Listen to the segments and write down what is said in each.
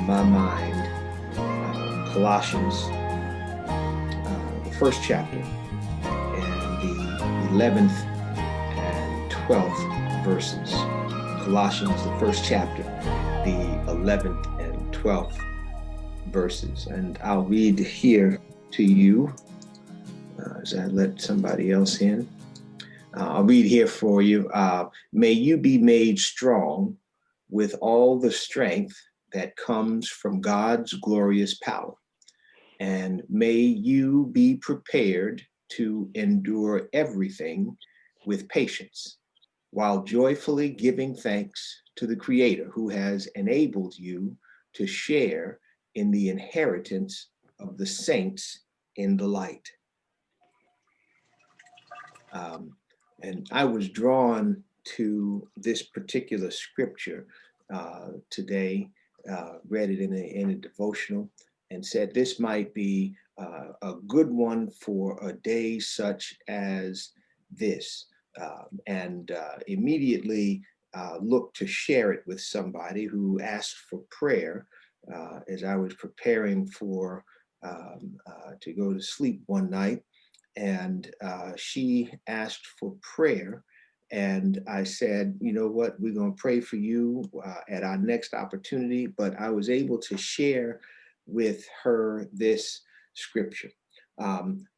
my mind Colossians, the first chapter, and the 11th and 12th verses. Colossians, the first chapter, the 11th and 12th verses. And I'll read here to you as I let somebody else in. I'll read here for you. May you be made strong with all the strength that comes from God's glorious power. And may you be prepared to endure everything with patience, while joyfully giving thanks to the Creator who has enabled you to share in the inheritance of the saints in the light. And I was drawn to this particular scripture today, read it in a devotional, and said this might be a good one for a day such as this. And immediately looked to share it with somebody who asked for prayer as I was preparing for to go to sleep one night. And she asked for prayer. And I said, you know what, we're going to pray for you at our next opportunity. But I was able to share with her this scripture.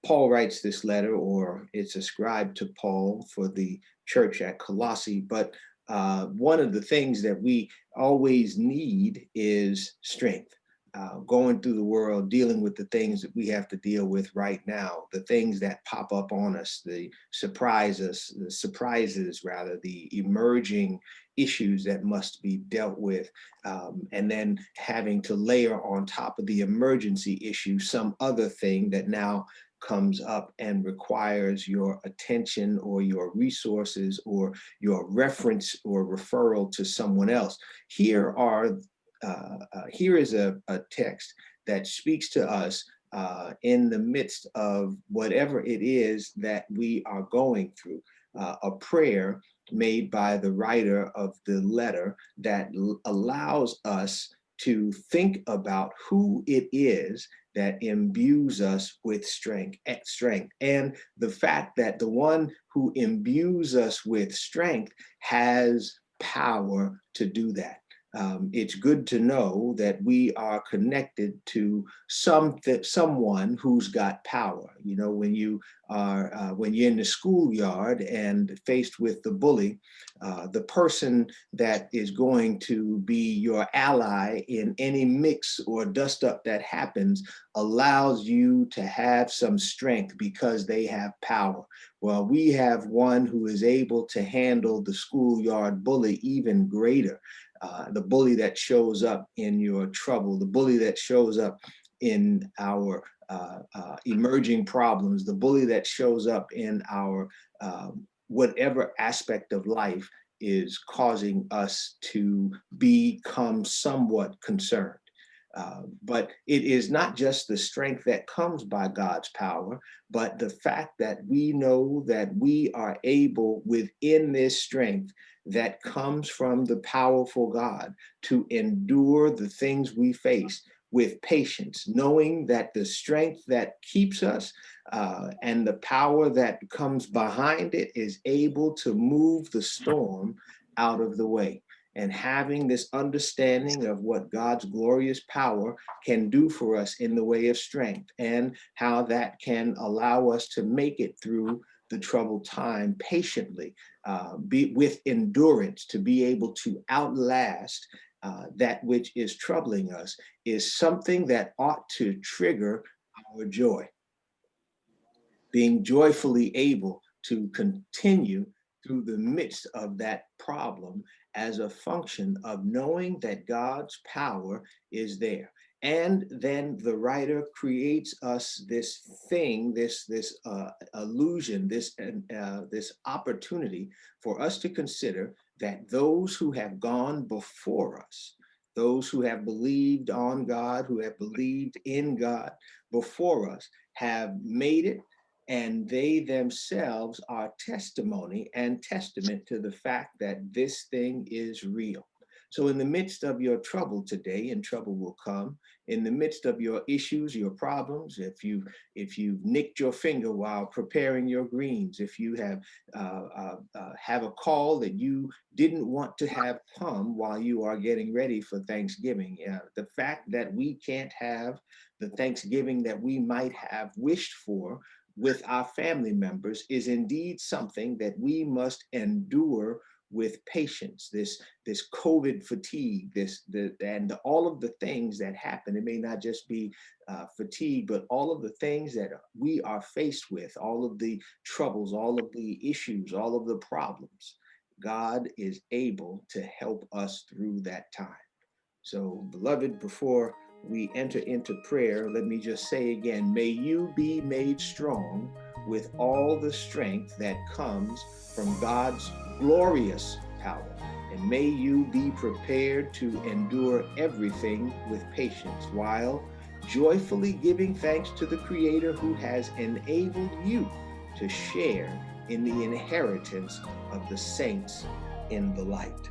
Paul writes this letter, or it's ascribed to Paul for the church at Colossae. But one of the things that we always need is strength. Going through the world, dealing with the things that we have to deal with right now, the things that pop up on us, the surprises, the emerging issues that must be dealt with, and then having to layer on top of the emergency issue some other thing that now comes up and requires your attention or your resources or your reference or referral to someone else. Here is a text that speaks to us in the midst of whatever it is that we are going through. A prayer made by the writer of the letter that allows us to think about who it is that imbues us with strength, and the fact that the one who imbues us with strength has power to do that. It's good to know that we are connected to someone who's got power. You know, when you're in the schoolyard and faced with the bully, the person that is going to be your ally in any mix or dust up that happens allows you to have some strength because they have power. Well, we have one who is able to handle the schoolyard bully even greater. The bully that shows up in your trouble, the bully that shows up in our emerging problems, the bully that shows up in our whatever aspect of life is causing us to become somewhat concerned. But it is not just the strength that comes by God's power, but the fact that we know that we are able within this strength that comes from the powerful God to endure the things we face with patience, knowing that the strength that keeps us and the power that comes behind it is able to move the storm out of the way. And having this understanding of what God's glorious power can do for us in the way of strength and how that can allow us to make it through the troubled time patiently, with endurance, to be able to outlast that which is troubling us, is something that ought to trigger our joy. Being joyfully able to continue through the midst of that problem as a function of knowing that God's power is there. And then the writer creates us this thing, this illusion, this opportunity for us to consider that those who have gone before us, those who have believed on God, who have believed in God before us, have made it, and they themselves are testimony and testament to the fact that this thing is real. So in the midst of your trouble today, and trouble will come, in the midst of your issues, your problems, if you've nicked your finger while preparing your greens, if you have a call that you didn't want to have come while you are getting ready for Thanksgiving, the fact that we can't have the Thanksgiving that we might have wished for with our family members is indeed something that we must endure with patience. This COVID fatigue, and all of the things that happen. It may not just be fatigue, but all of the things that we are faced with, all of the troubles, all of the issues, all of the problems. God is able to help us through that time. So, beloved, before we enter into prayer, let me just say again, may you be made strong with all the strength that comes from God's glorious power. And may you be prepared to endure everything with patience while joyfully giving thanks to the Creator who has enabled you to share in the inheritance of the saints in the light.